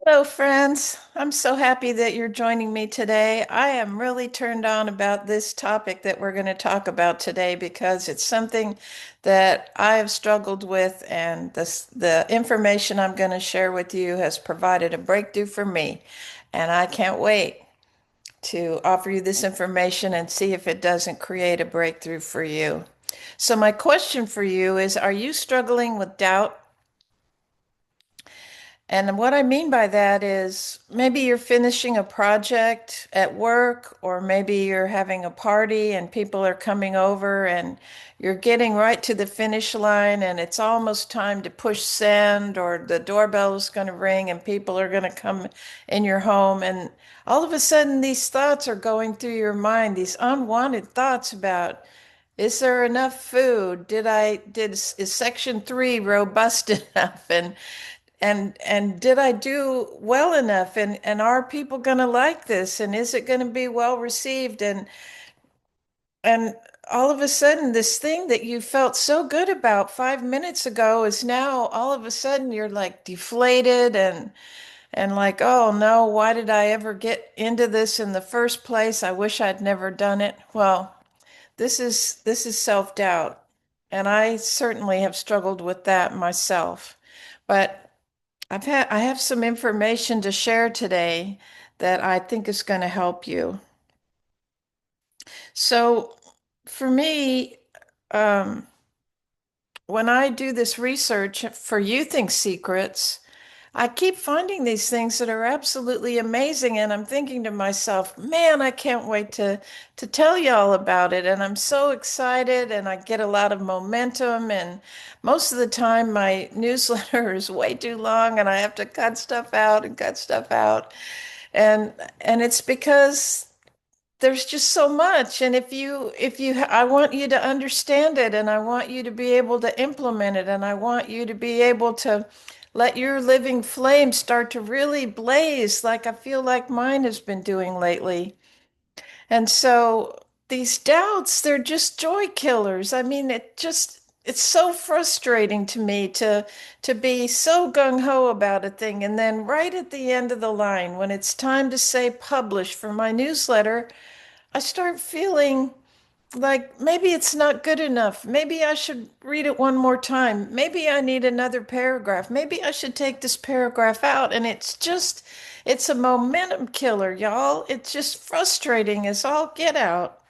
Hello, friends. I'm so happy that you're joining me today. I am really turned on about this topic that we're going to talk about today because it's something that I have struggled with, and the information I'm going to share with you has provided a breakthrough for me. And I can't wait to offer you this information and see if it doesn't create a breakthrough for you. So, my question for you is, are you struggling with doubt? And what I mean by that is maybe you're finishing a project at work, or maybe you're having a party and people are coming over and you're getting right to the finish line and it's almost time to push send, or the doorbell is going to ring and people are going to come in your home. And all of a sudden, these thoughts are going through your mind, these unwanted thoughts about, is there enough food? Is section three robust enough? And did I do well enough? And are people going to like this? And is it going to be well received? And all of a sudden, this thing that you felt so good about 5 minutes ago is now all of a sudden you're like deflated and like, oh no, why did I ever get into this in the first place? I wish I'd never done it. Well, this is self-doubt, and I certainly have struggled with that myself. But I have some information to share today that I think is going to help you. So for me, um, when I do this research for You Think Secrets, I keep finding these things that are absolutely amazing, and I'm thinking to myself, man, I can't wait to tell y'all about it. And I'm so excited, and I get a lot of momentum. And most of the time, my newsletter is way too long, and I have to cut stuff out and cut stuff out. And and it's because there's just so much. And if you I want you to understand it, and I want you to be able to implement it, and I want you to be able to let your living flame start to really blaze like I feel like mine has been doing lately. And so these doubts, they're just joy killers. I mean, it's so frustrating to me to be so gung-ho about a thing, and then right at the end of the line when it's time to say publish for my newsletter, I start feeling like maybe it's not good enough. Maybe I should read it one more time. Maybe I need another paragraph. Maybe I should take this paragraph out. And it's a momentum killer, y'all. It's just frustrating as all get out.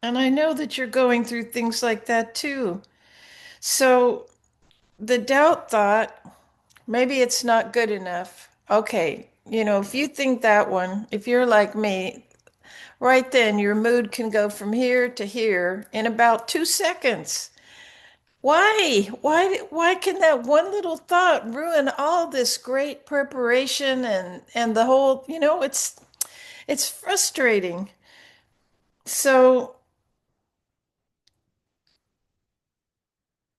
And I know that you're going through things like that too. So the doubt thought, maybe it's not good enough. Okay, if you think that one, if you're like me, right then, your mood can go from here to here in about 2 seconds. Why? Why can that one little thought ruin all this great preparation and the whole, it's frustrating. So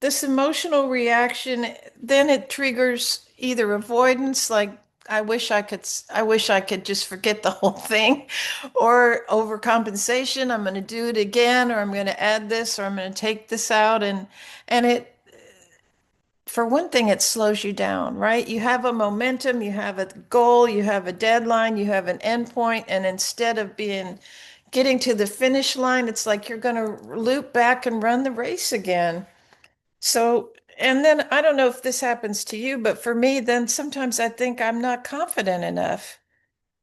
this emotional reaction, then it triggers either avoidance, like I wish I could just forget the whole thing, or overcompensation, I'm going to do it again, or I'm going to add this, or I'm going to take this out. And it, for one thing, it slows you down, right? You have a momentum, you have a goal, you have a deadline, you have an endpoint, and instead of being getting to the finish line, it's like you're going to loop back and run the race again. So, and then I don't know if this happens to you, but for me, then sometimes I think I'm not confident enough.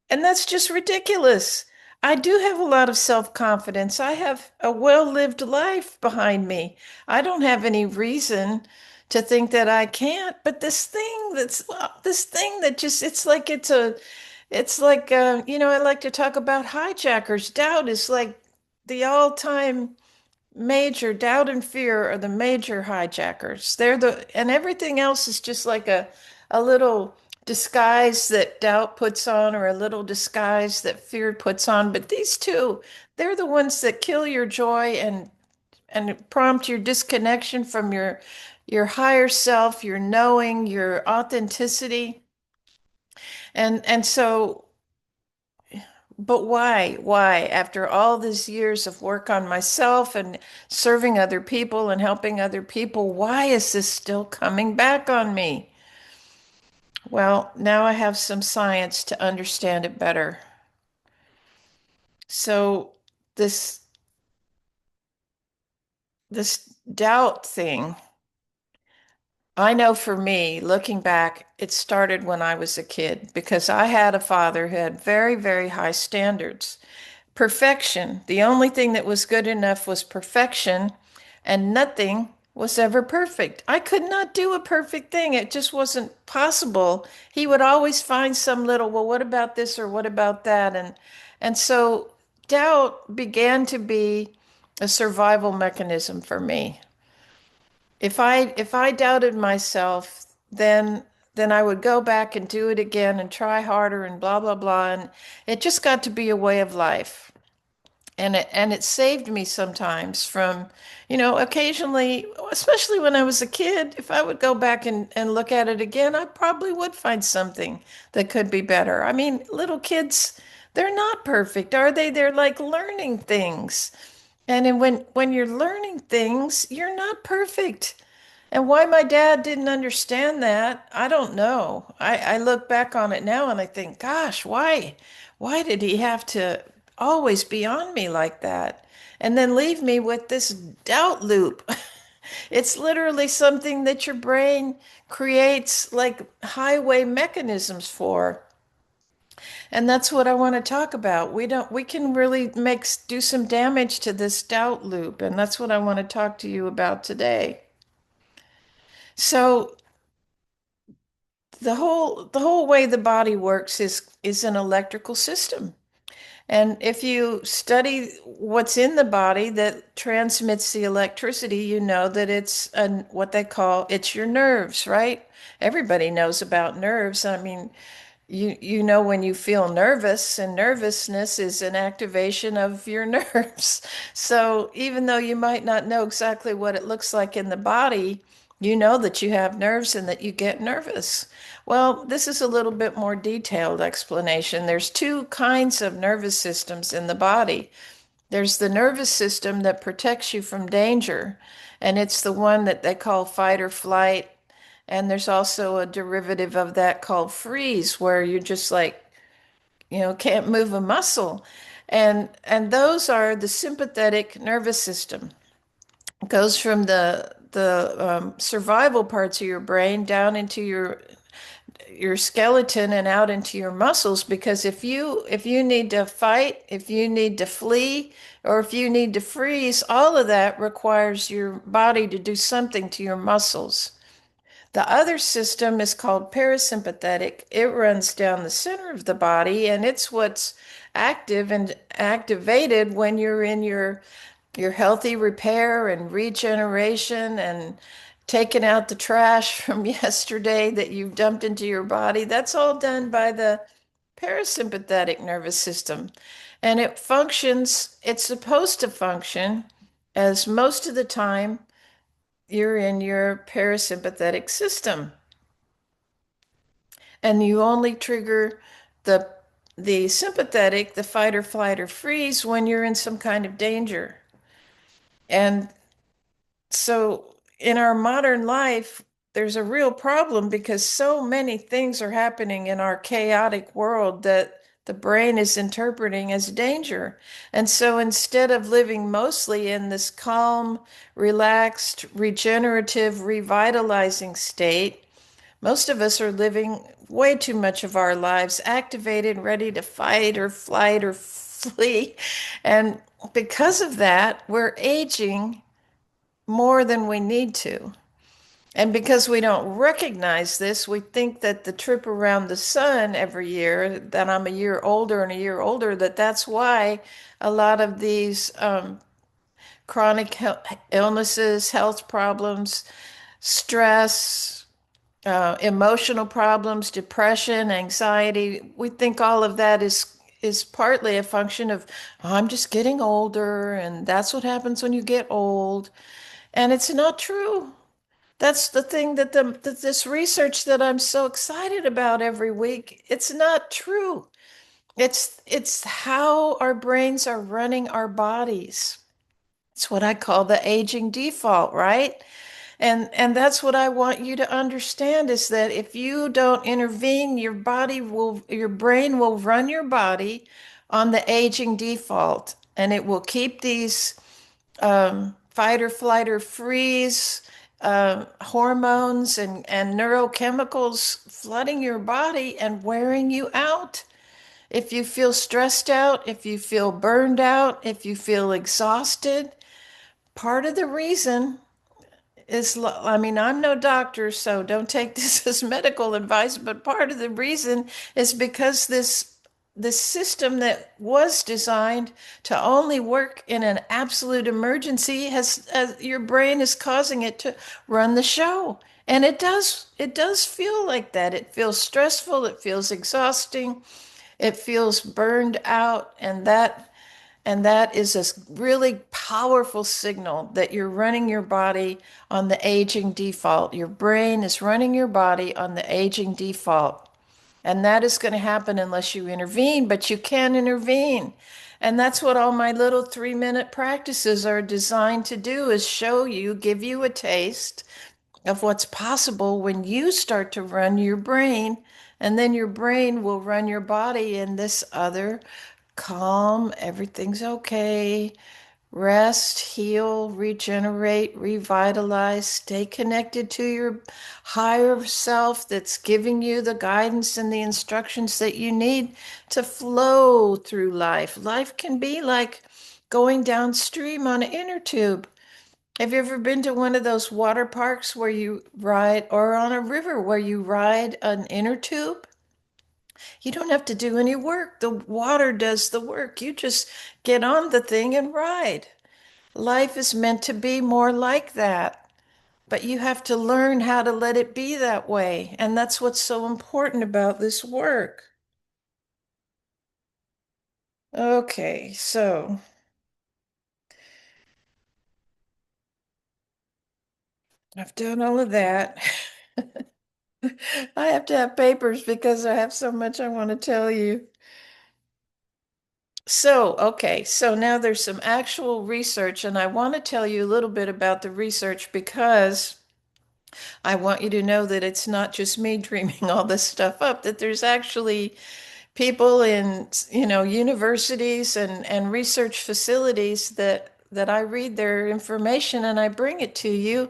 And that's just ridiculous. I do have a lot of self-confidence. I have a well-lived life behind me. I don't have any reason to think that I can't. But this thing that just, it's like, I like to talk about hijackers. Doubt is like the all-time major doubt and fear are the major hijackers. And everything else is just like a little disguise that doubt puts on, or a little disguise that fear puts on. But these two, they're the ones that kill your joy and prompt your disconnection from your higher self, your knowing, your authenticity. And so, but why? Why? After all these years of work on myself and serving other people and helping other people, why is this still coming back on me? Well, now I have some science to understand it better. So this this doubt thing, I know for me, looking back, it started when I was a kid because I had a father who had very, very high standards. Perfection. The only thing that was good enough was perfection, and nothing was ever perfect. I could not do a perfect thing. It just wasn't possible. He would always find some little, well, what about this or what about that? And so doubt began to be a survival mechanism for me. If I doubted myself, then I would go back and do it again and try harder and blah blah blah. And it just got to be a way of life. And it saved me sometimes from, occasionally, especially when I was a kid, if I would go back and look at it again, I probably would find something that could be better. I mean, little kids, they're not perfect, are they? They're like learning things. And then when you're learning things, you're not perfect. And why my dad didn't understand that, I don't know. I look back on it now and I think, gosh, why did he have to always be on me like that? And then leave me with this doubt loop. It's literally something that your brain creates like highway mechanisms for. And that's what I want to talk about. We can really do some damage to this doubt loop. And that's what I want to talk to you about today. So the whole way the body works is an electrical system. And if you study what's in the body that transmits the electricity, you know that what they call it's your nerves, right? Everybody knows about nerves. I mean, you know when you feel nervous, and nervousness is an activation of your nerves. So even though you might not know exactly what it looks like in the body, you know that you have nerves and that you get nervous. Well, this is a little bit more detailed explanation. There's two kinds of nervous systems in the body. There's the nervous system that protects you from danger, and it's the one that they call fight or flight. And there's also a derivative of that called freeze, where you're just like, can't move a muscle. And those are the sympathetic nervous system. It goes from the survival parts of your brain down into your skeleton and out into your muscles, because if you need to fight, if you need to flee, or if you need to freeze, all of that requires your body to do something to your muscles. The other system is called parasympathetic. It runs down the center of the body, and it's what's active and activated when you're in your healthy repair and regeneration and taking out the trash from yesterday that you've dumped into your body. That's all done by the parasympathetic nervous system. And it's supposed to function as most of the time you're in your parasympathetic system. And you only trigger the the sympathetic, the fight or flight or freeze, when you're in some kind of danger. And so in our modern life, there's a real problem because so many things are happening in our chaotic world that the brain is interpreting as danger. And so instead of living mostly in this calm, relaxed, regenerative, revitalizing state, most of us are living way too much of our lives activated, ready to fight or flight or flee. And because of that, we're aging more than we need to. And because we don't recognize this, we think that the trip around the sun every year, that I'm a year older and a year older, that's why a lot of these chronic illnesses, health problems, stress, emotional problems, depression, anxiety, we think all of that is partly a function of, "Oh, I'm just getting older, and that's what happens when you get old." And it's not true. That's the thing that this research that I'm so excited about every week, it's not true. It's how our brains are running our bodies. It's what I call the aging default, right? And that's what I want you to understand is that if you don't intervene, your brain will run your body on the aging default, and it will keep these fight or flight or freeze hormones and neurochemicals flooding your body and wearing you out. If you feel stressed out, if you feel burned out, if you feel exhausted, part of the reason I mean, I'm no doctor, so don't take this as medical advice, but part of the reason is because this system that was designed to only work in an absolute emergency your brain is causing it to run the show. And it does feel like that. It feels stressful, it feels exhausting, it feels burned out, and that is a really powerful signal that you're running your body on the aging default. Your brain is running your body on the aging default. And that is going to happen unless you intervene, but you can intervene. And that's what all my little 3-minute practices are designed to do is show you, give you a taste of what's possible when you start to run your brain, and then your brain will run your body in this other calm, everything's okay, rest, heal, regenerate, revitalize, stay connected to your higher self that's giving you the guidance and the instructions that you need to flow through life. Life can be like going downstream on an inner tube. Have you ever been to one of those water parks where you ride, or on a river where you ride an inner tube? You don't have to do any work. The water does the work. You just get on the thing and ride. Life is meant to be more like that, but you have to learn how to let it be that way. And that's what's so important about this work. Okay, so I've done all of that. I have to have papers because I have so much I want to tell you. So now there's some actual research, and I want to tell you a little bit about the research because I want you to know that it's not just me dreaming all this stuff up, that there's actually people in, universities and research facilities that I read their information and I bring it to you.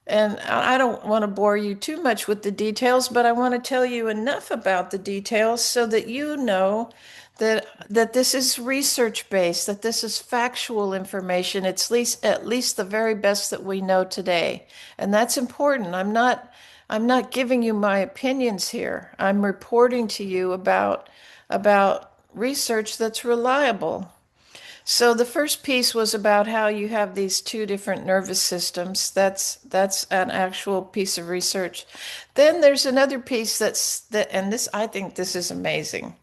And I don't want to bore you too much with the details, but I want to tell you enough about the details so that you know that this is research based, that this is factual information. It's at least the very best that we know today. And that's important. I'm not giving you my opinions here. I'm reporting to you about research that's reliable. So the first piece was about how you have these two different nervous systems. That's an actual piece of research. Then there's another piece and this I think this is amazing.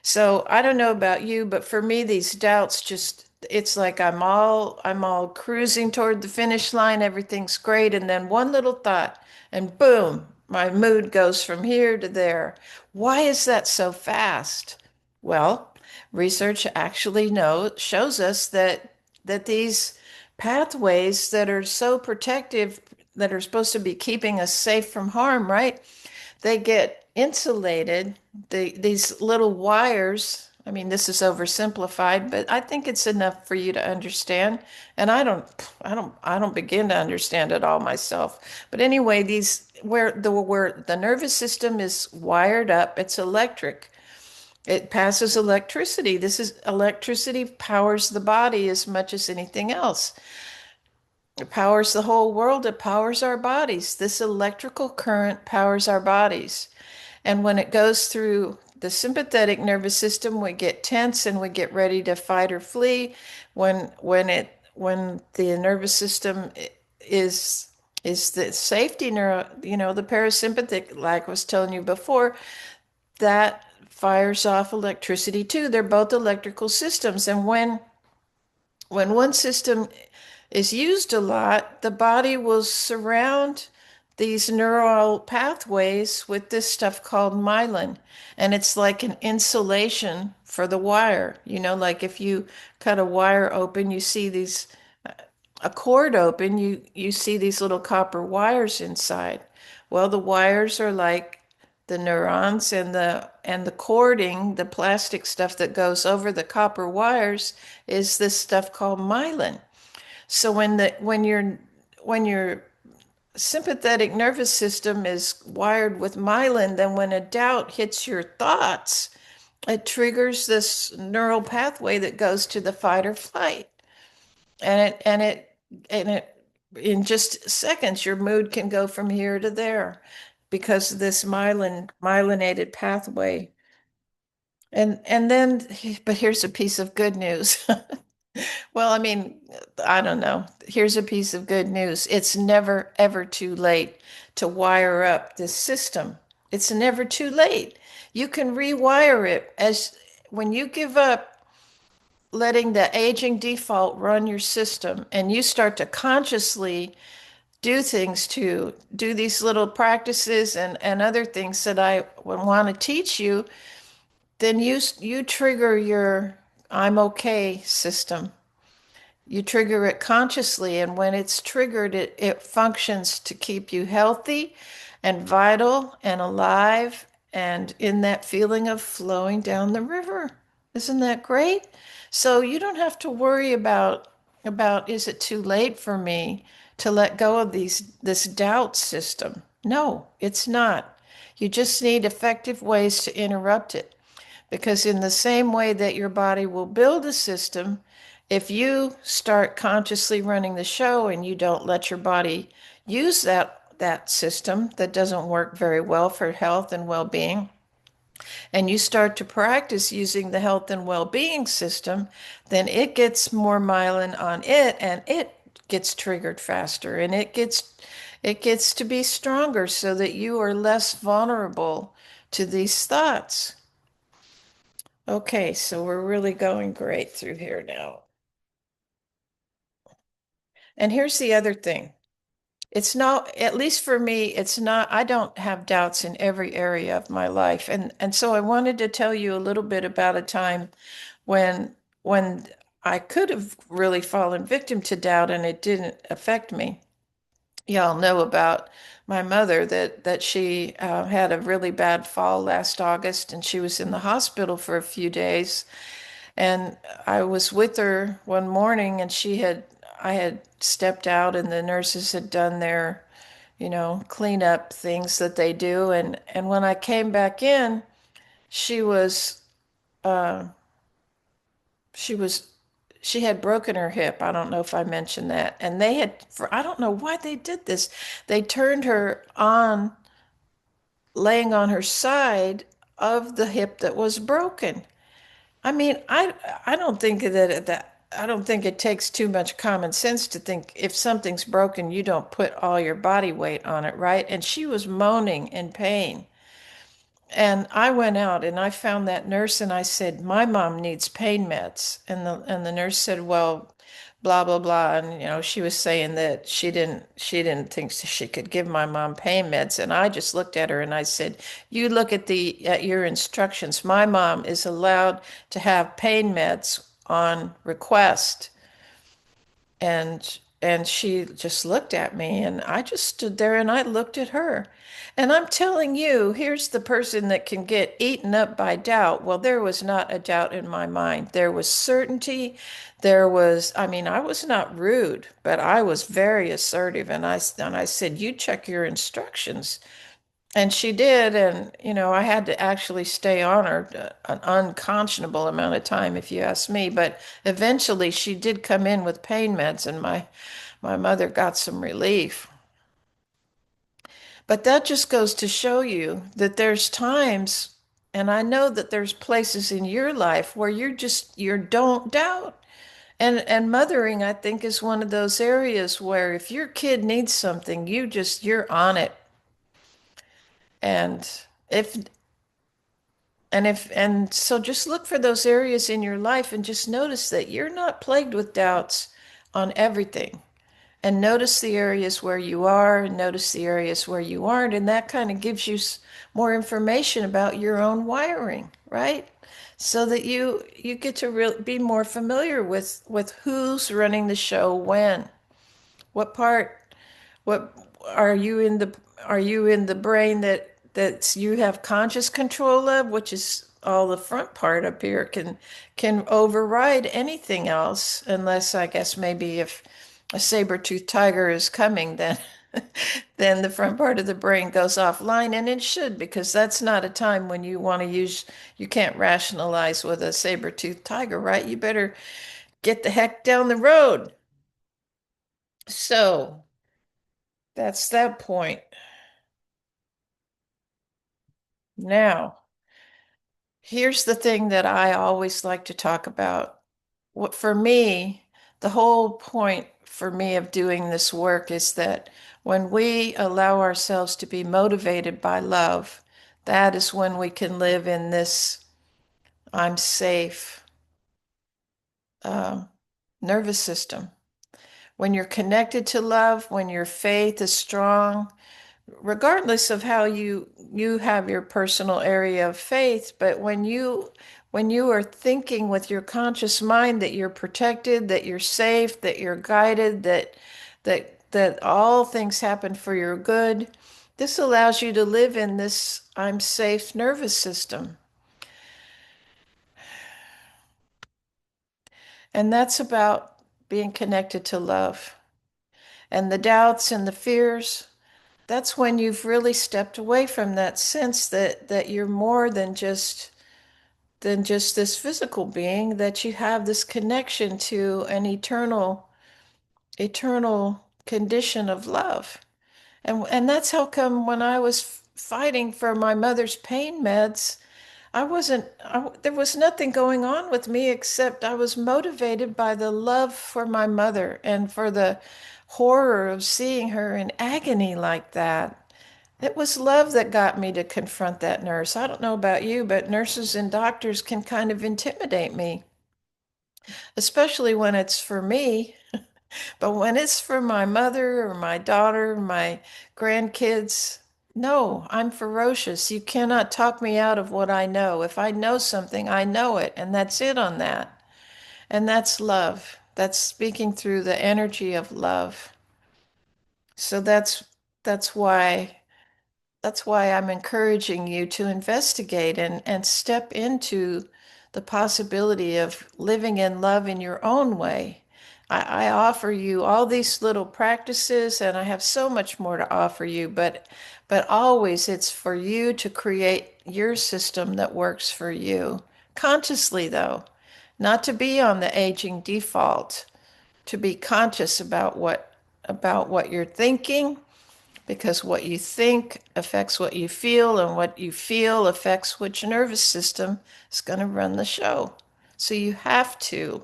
So I don't know about you, but for me these doubts just it's like I'm all cruising toward the finish line, everything's great, and then one little thought and boom, my mood goes from here to there. Why is that so fast? Well, research actually shows us that these pathways that are so protective, that are supposed to be keeping us safe from harm, right? They get insulated. These little wires. I mean, this is oversimplified, but I think it's enough for you to understand. And I don't begin to understand it all myself. But anyway, these where the nervous system is wired up, it's electric. It passes electricity. This is electricity powers the body as much as anything else. It powers the whole world. It powers our bodies. This electrical current powers our bodies. And when it goes through the sympathetic nervous system, we get tense and we get ready to fight or flee. When the nervous system is the safety neuro, the parasympathetic, like I was telling you before, that fires off electricity too. They're both electrical systems. And when one system is used a lot, the body will surround these neural pathways with this stuff called myelin. And it's like an insulation for the wire. Like if you cut a wire open, you see these a cord open, you see these little copper wires inside. Well, the wires are like the neurons, and the cording, the plastic stuff that goes over the copper wires is this stuff called myelin. So when your sympathetic nervous system is wired with myelin, then when a doubt hits your thoughts, it triggers this neural pathway that goes to the fight or flight. And it in just seconds your mood can go from here to there because of this myelinated pathway. And then, but here's a piece of good news. Well, I mean, I don't know. Here's a piece of good news. It's never, ever too late to wire up this system. It's never too late. You can rewire it as when you give up letting the aging default run your system and you start to consciously do things to do these little practices and other things that I would want to teach you, then you trigger your I'm okay system. You trigger it consciously, and when it's triggered, it functions to keep you healthy and vital and alive and in that feeling of flowing down the river. Isn't that great? So you don't have to worry about is it too late for me to let go of this doubt system? No, it's not. You just need effective ways to interrupt it. Because in the same way that your body will build a system, if you start consciously running the show and you don't let your body use that system that doesn't work very well for health and well-being, and you start to practice using the health and well-being system, then it gets more myelin on it and it gets triggered faster and it gets to be stronger so that you are less vulnerable to these thoughts. Okay, so we're really going great through here now. And here's the other thing. It's not, at least for me, it's not, I don't have doubts in every area of my life. And so I wanted to tell you a little bit about a time when I could have really fallen victim to doubt and it didn't affect me. Y'all know about my mother that she had a really bad fall last August and she was in the hospital for a few days. And I was with her one morning and I had stepped out and the nurses had done their, cleanup things that they do. And when I came back in, she was, uh, she was, she had broken her hip. I don't know if I mentioned that. And they had, I don't know why they did this. They turned her on, laying on her side of the hip that was broken. I mean, I don't think that I don't think it takes too much common sense to think if something's broken, you don't put all your body weight on it, right? And she was moaning in pain. And I went out and I found that nurse and I said, "My mom needs pain meds." And the nurse said, "Well, blah blah blah." And she was saying that she didn't think she could give my mom pain meds. And I just looked at her and I said, "You look at your instructions. My mom is allowed to have pain meds on request." And she just looked at me and I just stood there and I looked at her. And I'm telling you, here's the person that can get eaten up by doubt. Well, there was not a doubt in my mind. There was certainty. I mean, I was not rude, but I was very assertive. And I said, "You check your instructions." And she did, and I had to actually stay on her an unconscionable amount of time, if you ask me. But eventually, she did come in with pain meds, and my mother got some relief. But that just goes to show you that there's times, and I know that there's places in your life where you don't doubt. And mothering, I think, is one of those areas where if your kid needs something, you're on it. And if and so just look for those areas in your life and just notice that you're not plagued with doubts on everything. And notice the areas where you are and notice the areas where you aren't. And that kind of gives you more information about your own wiring, right? So that you get to be more familiar with who's running the show when. What part? What are you in the are you in the brain that's you have conscious control of, which is all the front part up here can override anything else, unless I guess maybe if a saber-toothed tiger is coming, then then the front part of the brain goes offline, and it should, because that's not a time when you want to use, you can't rationalize with a saber-toothed tiger, right? You better get the heck down the road. So that's that point. Now, here's the thing that I always like to talk about. What for me, the whole point for me of doing this work is that when we allow ourselves to be motivated by love, that is when we can live in this I'm safe um, nervous system. When you're connected to love, when your faith is strong, regardless of how you have your personal area of faith, but when you are thinking with your conscious mind that you're protected, that you're safe, that you're guided, that all things happen for your good, this allows you to live in this I'm safe nervous system. And that's about being connected to love. And the doubts and the fears, that's when you've really stepped away from that sense that you're more than just this physical being, that you have this connection to an eternal condition of love. And that's how come when I was fighting for my mother's pain meds, there was nothing going on with me except I was motivated by the love for my mother and for the horror of seeing her in agony like that. It was love that got me to confront that nurse. I don't know about you, but nurses and doctors can kind of intimidate me, especially when it's for me. But when it's for my mother or my daughter, my grandkids, no, I'm ferocious. You cannot talk me out of what I know. If I know something, I know it, and that's it on that. And that's love. That's speaking through the energy of love. So that's why That's why I'm encouraging you to investigate and step into the possibility of living in love in your own way. I offer you all these little practices, and I have so much more to offer you, but always it's for you to create your system that works for you. Consciously, though, not to be on the aging default, to be conscious about what you're thinking, because what you think affects what you feel, and what you feel affects which nervous system is going to run the show. So you have to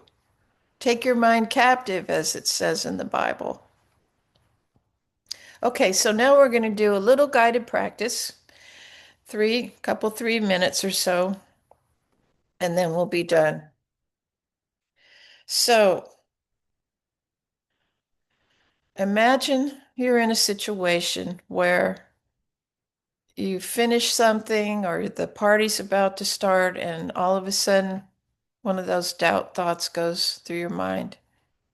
take your mind captive, as it says in the Bible. Okay, so now we're going to do a little guided practice, 3 minutes or so, and then we'll be done. So imagine you're in a situation where you finish something or the party's about to start, and all of a sudden one of those doubt thoughts goes through your mind.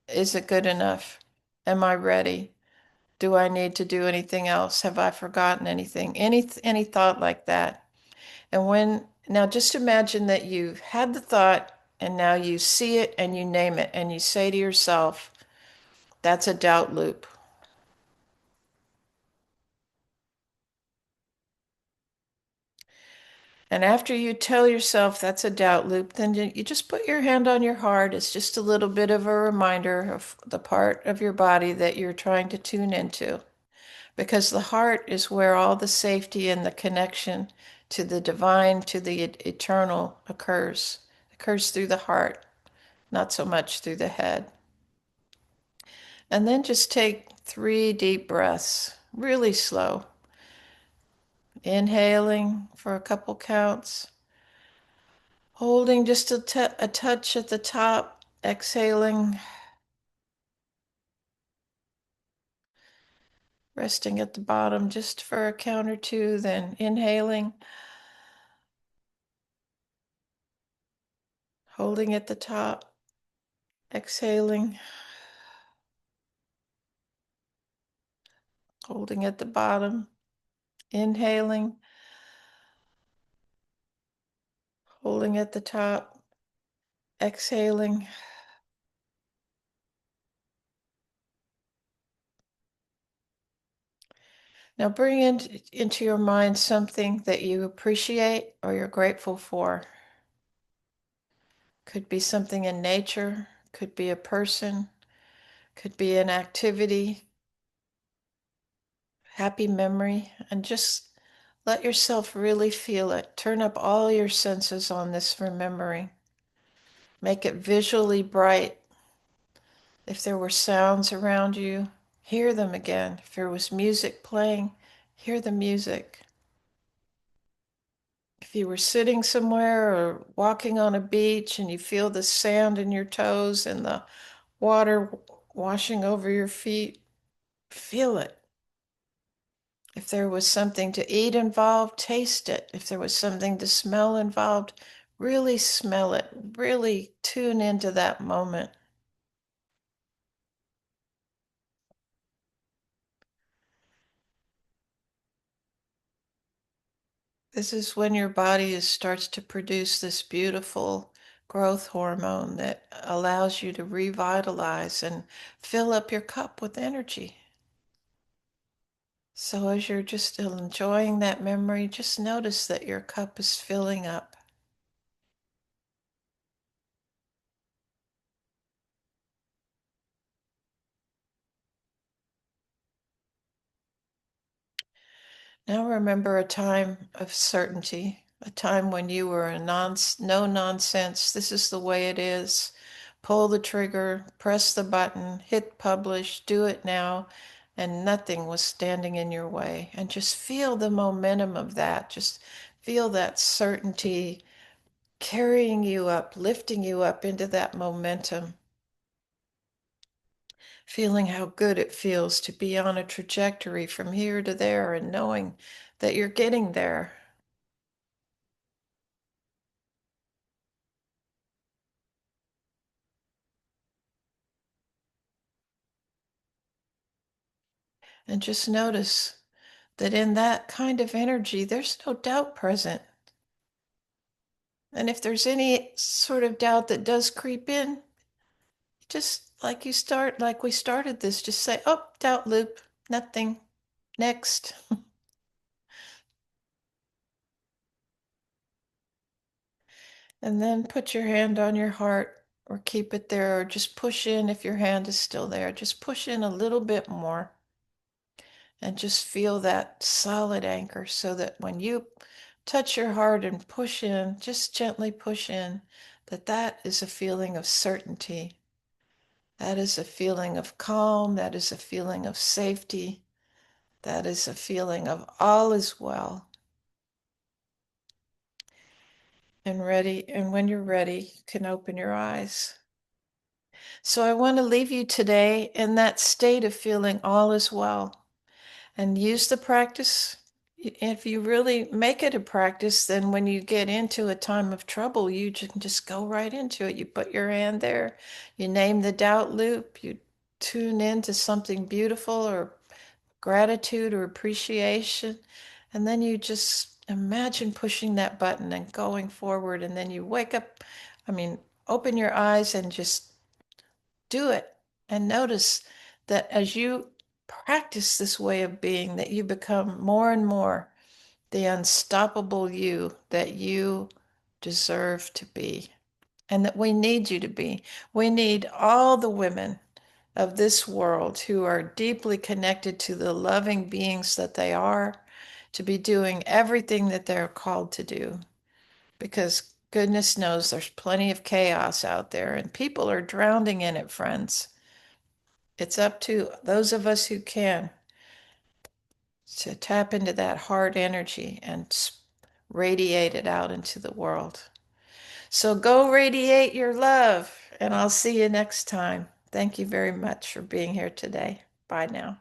Is it good enough? Am I ready? Do I need to do anything else? Have I forgotten anything? Any thought like that. And when now just imagine that you've had the thought and now you see it and you name it and you say to yourself, that's a doubt loop. And after you tell yourself that's a doubt loop, then you just put your hand on your heart. It's just a little bit of a reminder of the part of your body that you're trying to tune into. Because the heart is where all the safety and the connection to the divine, to the eternal occurs. It occurs through the heart, not so much through the head. And then just take 3 deep breaths, really slow. Inhaling for a couple counts, holding just a touch at the top, exhaling, resting at the bottom just for a count or two, then inhaling, holding at the top, exhaling, Holding at the bottom, inhaling, holding at the top, exhaling. Now bring into your mind something that you appreciate or you're grateful for. Could be something in nature, could be a person, could be an activity, happy memory, and just let yourself really feel it. Turn up all your senses on this remembering. Make it visually bright. If there were sounds around you, hear them again. If there was music playing, hear the music. If you were sitting somewhere or walking on a beach and you feel the sand in your toes and the water washing over your feet, feel it. If there was something to eat involved, taste it. If there was something to smell involved, really smell it. Really tune into that moment. This is when your body starts to produce this beautiful growth hormone that allows you to revitalize and fill up your cup with energy. So as you're just enjoying that memory, just notice that your cup is filling up. Now remember a time of certainty, a time when you were a no nonsense, this is the way it is. Pull the trigger, press the button, hit publish, do it now, and nothing was standing in your way. And just feel the momentum of that. Just feel that certainty carrying you up, lifting you up into that momentum. Feeling how good it feels to be on a trajectory from here to there and knowing that you're getting there. And just notice that in that kind of energy, there's no doubt present. And if there's any sort of doubt that does creep in, just like we started this, just say, oh, doubt loop, nothing, next. And then put your hand on your heart or keep it there or just push in if your hand is still there. Just push in a little bit more and just feel that solid anchor so that when you touch your heart and push in, just gently push in, that is a feeling of certainty. That is a feeling of calm. That is a feeling of safety. That is a feeling of all is well and ready. And when you're ready, you can open your eyes. So I want to leave you today in that state of feeling all is well and use the practice. If you really make it a practice, then when you get into a time of trouble, you can just go right into it. You put your hand there, you name the doubt loop, you tune into something beautiful or gratitude or appreciation, and then you just imagine pushing that button and going forward. And then you wake up, I mean, open your eyes and just do it. And notice that as you practice this way of being, that you become more and more the unstoppable you that you deserve to be and that we need you to be. We need all the women of this world who are deeply connected to the loving beings that they are to be doing everything that they're called to do because goodness knows there's plenty of chaos out there and people are drowning in it, friends. It's up to those of us who can to tap into that heart energy and radiate it out into the world. So go radiate your love, and I'll see you next time. Thank you very much for being here today. Bye now.